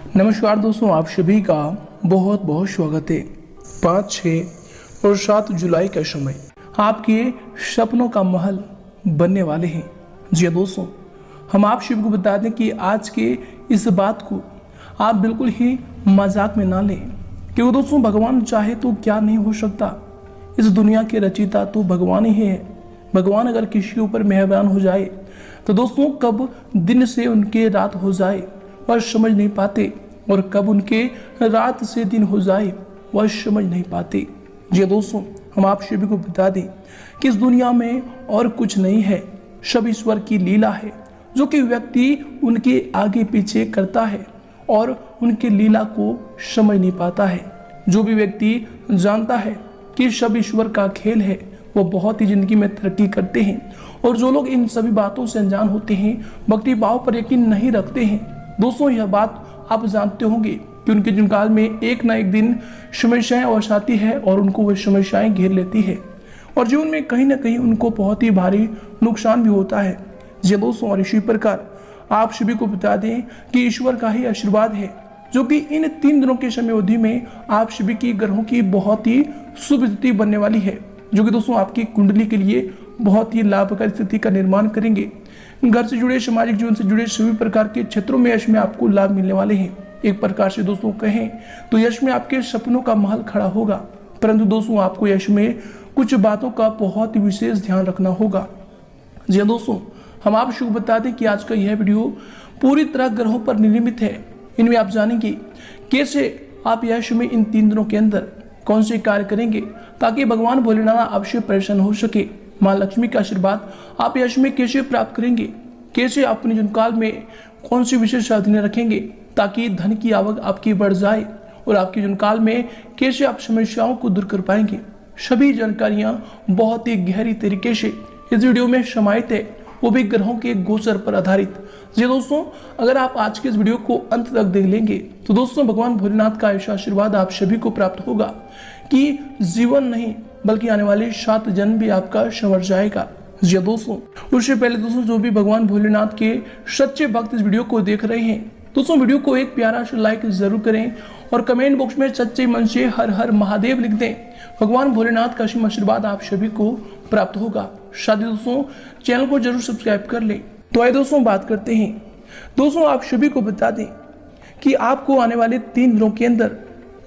नमस्कार दोस्तों, आप सभी का बहुत बहुत स्वागत है। 5, 6 और 7 जुलाई का समय आपके सपनों का महल बनने वाले हैं। जी हाँ दोस्तों, हम आप सभी को बता दें कि आज के इस बात को आप बिल्कुल ही मजाक में ना लें, क्योंकि दोस्तों भगवान चाहे तो क्या नहीं हो सकता। इस दुनिया के रचयिता तो भगवान ही है। भगवान अगर किसी के ऊपर मेहरबान हो जाए तो दोस्तों कब दिन से उनके रात हो जाए वह समझ नहीं पाते, और कब उनके रात से दिन हो जाए वह समझ नहीं पाते। जी दोस्तों, हम आप सभी को बता दें कि इस दुनिया में और कुछ नहीं है, सब ईश्वर की लीला है, जो कि व्यक्ति उनके आगे पीछे करता है और उनके लीला को समझ नहीं पाता है। जो भी व्यक्ति जानता है कि सब ईश्वर का खेल है, वो बहुत ही जिंदगी में तरक्की करते हैं। और जो लोग इन सभी बातों से अनजान होते हैं, भक्ति भाव पर यकीन नहीं रखते हैं, दोस्तों यह बात आप जानते होंगे कि उनके जीवन काल में एक ना एक दिन समस्याएं अवश्य आती है और उनको वह समस्याएं घेर लेती है, और जीवन में कहीं ना कहीं उनको बहुत ही भारी नुकसान भी होता है। जी दोस्तों, और इसी प्रकार आप सभी को बता दें कि ईश्वर का ही आशीर्वाद है, जो कि इन 3 दिनों के समय अवधि में आप सभी की ग्रहों की बहुत ही शुभ स्थिति बनने वाली है, जो कि दोस्तों आपकी कुंडली के लिए बहुत ही लाभकारी स्थिति का निर्माण करेंगे। घर से जुड़े, सामाजिक जीवन से जुड़े सभी प्रकार के क्षेत्रों में यश में आपको लाभ मिलने वाले हैं। एक प्रकार से दोस्तों कहें तो यश में आपके सपनों का महल खड़ा होगा, परंतु दोस्तों आपको यश में कुछ बातों का बहुत ही विशेष ध्यान रखना होगा। जी दोस्तों, हम आप शुभ बता दें कि आज का यह वीडियो पूरी तरह ग्रहों पर निर्मित है। इनमें आप जानेंगे कैसे आप यश में इन 3 दिनों के अंदर कौन से कार्य करेंगे ताकि भगवान भोलेनाथ आपसे प्रसन्न हो सके। माँ लक्ष्मी का आशीर्वाद आप यश में कैसे प्राप्त करेंगे, कैसे आप अपने जीवन काल में कौन सी विशेष साधनें रखेंगे ताकि धन की आवक आपकी बढ़ जाए, और आपके जीवन काल में कैसे आप समस्याओं को दूर कर पाएंगे, सभी जानकारियां बहुत ही गहरी तरीके से इस वीडियो में समाहित है, वो भी ग्रहों के गोचर पर आधारित। जी दोस्तों, अगर आप आज के इस वीडियो को अंत तक देख लेंगे तो दोस्तों भगवान भोलेनाथ का ऐसा आशीर्वाद आप सभी को प्राप्त होगा कि जीवन नहीं बल्कि आने वाले 7 जन्म भी आपका संवर जाएगा। जी दोस्तों, उससे पहले दोस्तों जो भी भगवान भोलेनाथ के सच्चे भक्त इस वीडियो को देख रहे हैं, दोस्तों वीडियो को एक प्यारा सा लाइक जरूर करें और कमेंट बॉक्स में सच्चे मन से हर हर महादेव लिख दें। भगवान भोलेनाथ का असीम आशीर्वाद आप सभी को प्राप्त होगा। साथ ही दोस्तों चैनल को जरूर सब्सक्राइब कर लें। तो आइए दोस्तों बात करते हैं। दोस्तों आप सभी को बता दें कि आपको आने वाले 3 दिनों के अंदर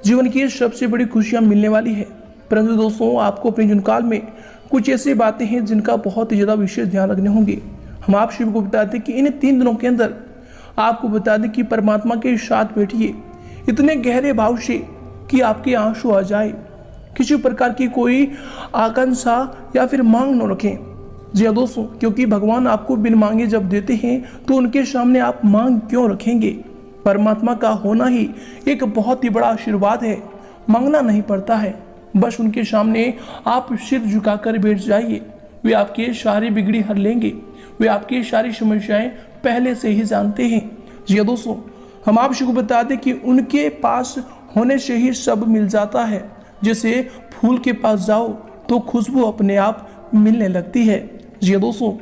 जीवन की सबसे बड़ी खुशियां मिलने वाली है, परंतु दोस्तों आपको अपने जीवन काल में कुछ ऐसी बातें हैं जिनका बहुत ही ज़्यादा विशेष ध्यान रखने होंगे। हम आप सभी को बता दें कि इन 3 दिनों के अंदर आपको बता दें कि परमात्मा के साथ बैठिए इतने गहरे भाव से कि आपके आंसू आ जाए। किसी प्रकार की कोई आकांक्षा या फिर मांग न रखें। जी हाँ दोस्तों, क्योंकि भगवान आपको बिन मांगे जब देते हैं तो उनके सामने आप मांग क्यों रखेंगे। परमात्मा का होना ही एक बहुत ही बड़ा आशीर्वाद है। मांगना नहीं पड़ता है, बस उनके सामने आप सिर झुकाकर बैठ जाइए। वे आपकी सारी बिगड़ी हर लेंगे। वे आपकी सारी समस्याएं पहले से ही जानते हैं। जी हाँ दोस्तों, हम आप सबको बता दें कि उनके पास होने से ही सब मिल जाता है। जैसे फूल के पास जाओ तो खुशबू अपने आप मिलने लगती है। जी हाँ दोस्तों,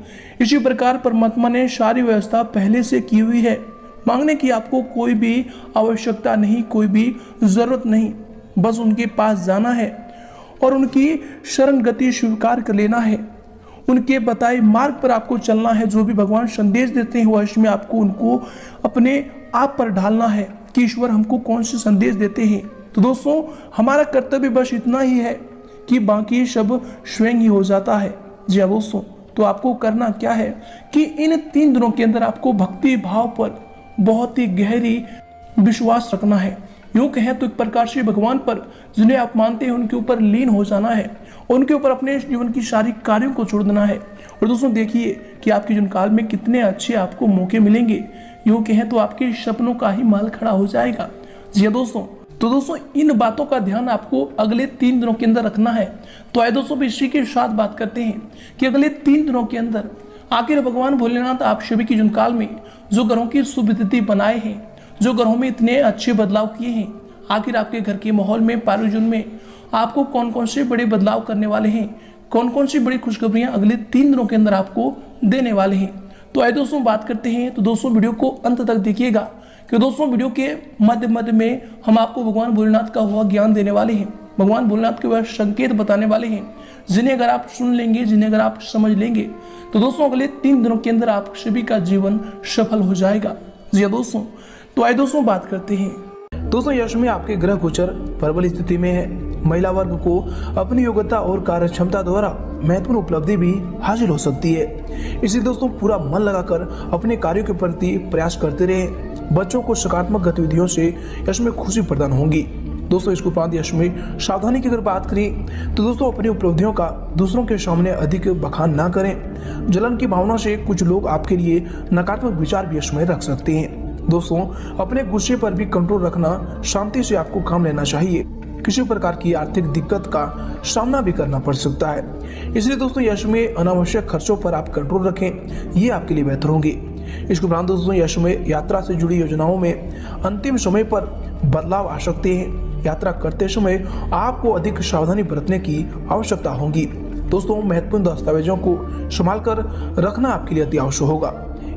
इसी प्रकार परमात्मा ने सारी व्यवस्था पहले से की हुई है। मांगने की आपको कोई भी आवश्यकता नहीं, कोई भी जरूरत नहीं, बस उनके पास जाना है और उनकी शरण गति स्वीकार कर लेना है। उनके बताए मार्ग पर आपको चलना है। जो भी भगवान संदेश देते हैं वह इसमें आपको उनको अपने आप पर ढालना है कि ईश्वर हमको कौन से संदेश देते हैं। तो दोस्तों हमारा कर्तव्य बस इतना ही है कि बाकी सब स्वयं ही हो जाता है। जी हाँ दोस्तों, तो आपको करना क्या है कि इन 3 दिनों के अंदर आपको भक्ति भाव पर बहुत ही गहरी विश्वास रखना है। यूँ कहें तो एक प्रकार से भगवान पर जिन्हें आप मानते हैं उनके ऊपर लीन हो जाना है, उनके ऊपर अपने जीवन की सारी कार्यों को छोड़ देना है। और दोस्तों देखिए कि आपके जीवन काल में कितने अच्छे आपको मौके मिलेंगे। यूँ कहें तो आपके सपनों का ही माल खड़ा हो जाएगा। जी हाँ दोस्तों, तो दोस्तों इन बातों का ध्यान आपको अगले 3 दिनों के अंदर रखना है। तो आइए दोस्तों इसी के साथ बात करते हैं कि अगले 3 दिनों के अंदर आखिर भगवान भोलेनाथ आप सभी के जीवन काल में जो ग्रहों की शुभ तिथि बनाए हैं, जो ग्रहों में इतने अच्छे बदलाव किए हैं, आखिर आपके घर के माहौल में, पारिजन में आपको कौन कौन से बड़े बदलाव करने वाले हैं, कौन कौन सी बड़ी खुशखबरियां अगले 3 दिनों के अंदर आपको देने वाले हैं। तो आइए दोस्तों बात करते हैं। तो दोस्तों वीडियो को अंत तक देखिएगा कि दोस्तों वीडियो के मध्य मध्य में हम आपको भगवान भोलेनाथ का हुआ ज्ञान देने वाले हैं, भगवान भोलेनाथ के वह संकेत बताने वाले हैं, जिन्हें अगर आप सुन लेंगे, जिन्हें अगर आप समझ लेंगे तो दोस्तों अगले 3 दिनों के अंदर आप सभी का जीवन सफल हो जाएगा। जी हाँ दोस्तों, तो आइए दोस्तों बात करते हैं। दोस्तों यश में आपके ग्रह गोचर प्रबल स्थिति में है। महिला वर्ग को अपनी योग्यता और कार्य क्षमता द्वारा महत्वपूर्ण उपलब्धि भी हासिल हो सकती है। इसलिए दोस्तों पूरा मन लगाकर अपने कार्यों के प्रति प्रयास करते रहे। बच्चों को सकारात्मक गतिविधियों से यश में खुशी प्रदान होगी। दोस्तों इसके उपरांत यश में सावधानी की अगर बात करें तो दोस्तों अपनी उपलब्धियों का दूसरों के सामने अधिक बखान ना करें। जलन की भावना से कुछ लोग आपके लिए नकारात्मक विचार भी यश में रख सकते हैं। दोस्तों अपने गुस्से पर भी कंट्रोल रखना, शांति से आपको काम लेना चाहिए। किसी प्रकार की आर्थिक दिक्कत का सामना भी करना पड़ सकता है। इसलिए दोस्तों यश में अनावश्यक खर्चों पर आप कंट्रोल रखें, ये आपके लिए बेहतर होंगे। इसके उपरांत दोस्तों यश में यात्रा से जुड़ी योजनाओं में अंतिम समय पर बदलाव आ सकते हैं। यात्रा करते समय आपको अधिक सावधानी बरतने की आवश्यकता होगी। दोस्तों महत्वपूर्ण दस्तावेजों को संभाल कर रखना आपके लिए अति आवश्यक होगा।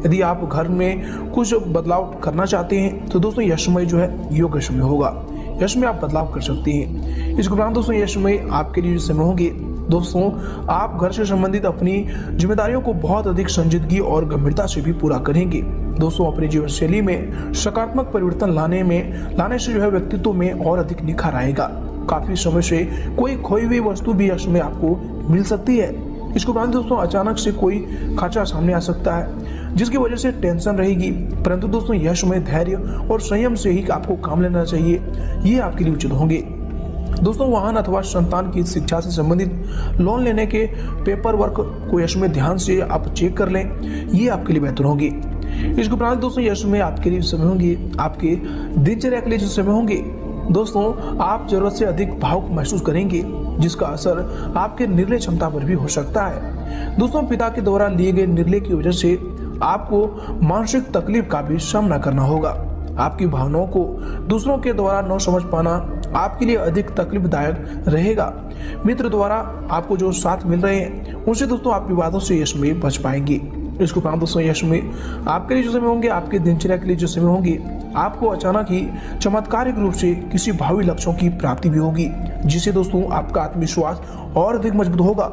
यदि आप घर में कुछ बदलाव करना चाहते हैं तो दोस्तों यश में जो है योग्य समय होगा। यश में आप बदलाव कर सकते हैं। इसके उपरांत दोस्तों यश में आपके लिए समय होंगे। दोस्तों आप घर से संबंधित अपनी जिम्मेदारियों को बहुत अधिक संजीदगी और गंभीरता से भी पूरा करेंगे। दोस्तों अपनी जीवन शैली में सकारात्मक परिवर्तन लाने से जो है व्यक्तित्व में और अधिक निखार आएगा। काफी समय से कोई खोई हुई वस्तु भी यश में आपको मिल सकती है। इसके उपरांत दोस्तों अचानक से कोई खर्चा सामने आ सकता है जिसकी वजह से टेंशन रहेगी, परंतु दोस्तों यश में धैर्य और संयम से ही आपको काम लेना चाहिए, ये आपके लिए उचित होंगे। दोस्तों वाहन अथवा संतान की शिक्षा से संबंधित लोन लेने के पेपर वर्क को यश में ध्यान से आप चेक कर लें, ये आपके लिए बेहतर होंगे। इसके उपरांत दोस्तों यश में आपके लिए समय होंगे, आपके दिनचर्या के लिए जो समय होंगे दोस्तों आप जरूरत से अधिक भावुक महसूस करेंगे, जिसका असर आपके निर्णय क्षमता पर भी हो सकता है। दोस्तों पिता के द्वारा लिए गए निर्णय की वजह से आपको मानसिक तकलीफ का भी सामना करना होगा। आपकी भावनाओं को दूसरों के द्वारा न समझ पाना आपके लिए अधिक तकलीफदायक रहेगा। मित्र द्वारा आपको जो साथ मिल रहे हैं उनसे दोस्तों आप विवादों से यश में बच पाएंगे। इसके उपरांत दोस्तों यश में आपके लिए जो समय होंगे, आपके दिनचर्या के लिए जो समय होंगे, आपको अचानक ही चमत्कारिक रूप से किसी भावी लक्ष्यों की प्राप्ति भी होगी, जिससे दोस्तों आपका आत्मविश्वास और अधिक मजबूत होगा।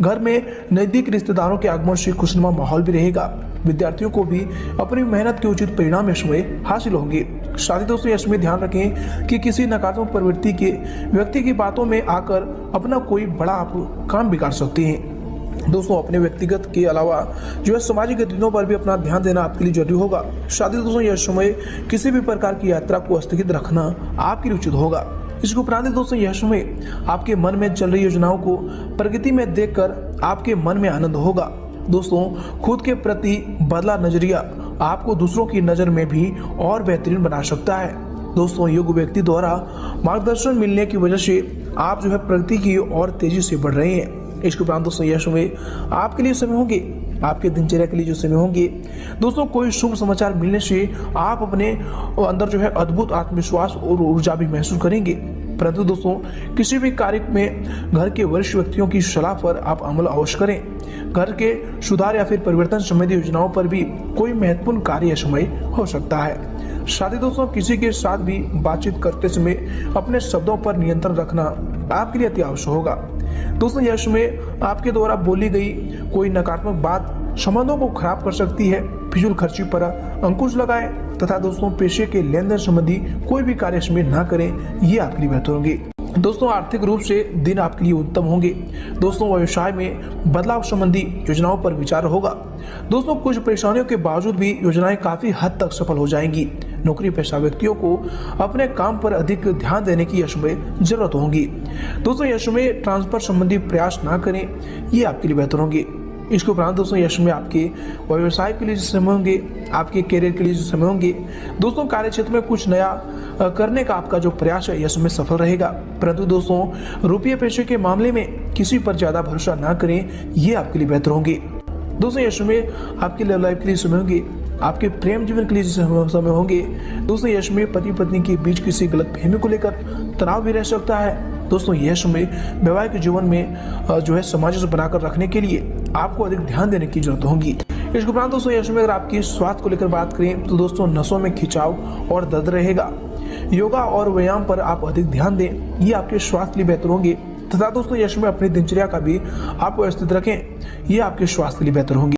घर में नजदीक रिश्तेदारों के आगमन से खुशनुमा माहौल भी रहेगा। विद्यार्थियों को भी अपनी मेहनत के उचित परिणाम यश में हासिल होंगे। साथ ही दोस्तों यश में ध्यान रखें कि किसी नकारात्मक प्रवृत्ति के व्यक्ति की बातों में आकर अपना कोई बड़ा आप काम बिगाड़ सकते हैं। दोस्तों अपने व्यक्तिगत के अलावा जो है सामाजिक गतिविधियों पर भी अपना ध्यान देना आपके लिए जरूरी होगा। साथ ही दोस्तों यह समय किसी भी प्रकार की यात्रा को स्थगित रखना आपके लिए उचित होगा। इसके उपरांत दोस्तों यह समय आपके मन में चल रही योजनाओं को प्रगति में देखकर आपके मन में आनंद होगा। दोस्तों खुद के प्रति बदला नजरिया आपको दूसरों की नजर में भी और बेहतरीन बना सकता है। दोस्तों योग्य व्यक्ति द्वारा मार्गदर्शन मिलने की वजह से आप जो है प्रगति की ओर तेजी से बढ़ रहे हैं। इसके उपरांत दोस्तों यह समय आपके लिए समय होंगे, आपके दिनचर्या के लिए जो समय होंगे दोस्तों कोई शुभ समाचार मिलने से आप अपने अंदर जो है अद्भुत आत्मविश्वास और ऊर्जा भी महसूस करेंगे। परंतु दोस्तों किसी भी कार्य में घर के वरिष्ठ व्यक्तियों की सलाह पर आप अमल अवश्य करें। घर के सुधार या फिर परिवर्तन संबंधी योजनाओं पर भी कोई महत्वपूर्ण कार्य समय हो सकता है। साथ ही दोस्तों किसी के साथ भी बातचीत करते समय अपने शब्दों पर नियंत्रण रखना आपके लिए अति आवश्यक होगा। दोस्तों यश में आपके द्वारा बोली गई कोई नकारात्मक बात संबंधों को खराब कर सकती है। फिजूल खर्ची पर अंकुश लगाएं तथा दोस्तों पेशे के लेन देन संबंधी कोई भी कार्य में ना करें, ये आपके लिए बेहतर होंगे। दोस्तों आर्थिक रूप से दिन आपके लिए उत्तम होंगे। दोस्तों व्यवसाय में बदलाव संबंधी योजनाओं पर विचार होगा। दोस्तों कुछ परेशानियों के बावजूद भी योजनाएं काफी हद तक सफल हो जाएंगी। नौकरी पेशा व्यक्तियों को अपने काम पर अधिक ध्यान देने की यश में जरूरत होगी। दोस्तों यश में ट्रांसफर संबंधी प्रयास ना करें, ये आपके लिए बेहतर होंगे। इसके उपरांत दोस्तों यश में आपके व्यवसाय के लिए जो समय होंगे, आपके करियर के लिए जो समय होंगे, दोस्तों कार्य क्षेत्र में कुछ नया करने का आपका जो प्रयास है यश में सफल रहेगा। परंतु दोस्तों रुपये पैसे के मामले में किसी पर ज्यादा भरोसा ना करें, ये आपके लिए बेहतर होंगे। दोस्तों यश में आपके लव लाइफ के लिए समय होंगे, आपके प्रेम जीवन के लिए समय होंगे। दोस्तों यश में पति पत्नी के बीच किसी गलतफहमी को लेकर तनाव भी रह सकता है। दोस्तों यह समय वैवाहिक जीवन में जो है सामंजस्य बनाकर रखने के लिए आपको अधिक ध्यान देने की जरूरत होगी। इसके उपरांत दोस्तों यश में अगर आपकी स्वास्थ्य को लेकर बात करें तो दोस्तों नसों में खिंचाव और दर्द रहेगा। योगा और व्यायाम पर आप अधिक ध्यान दें, ये आपके स्वास्थ्य के लिए बेहतर होंगे। तथा दोस्तों यश में अपनी दिनचर्या का भी आप व्यवस्थित रखें, ये आपके स्वास्थ्य के लिए बेहतर होंगी।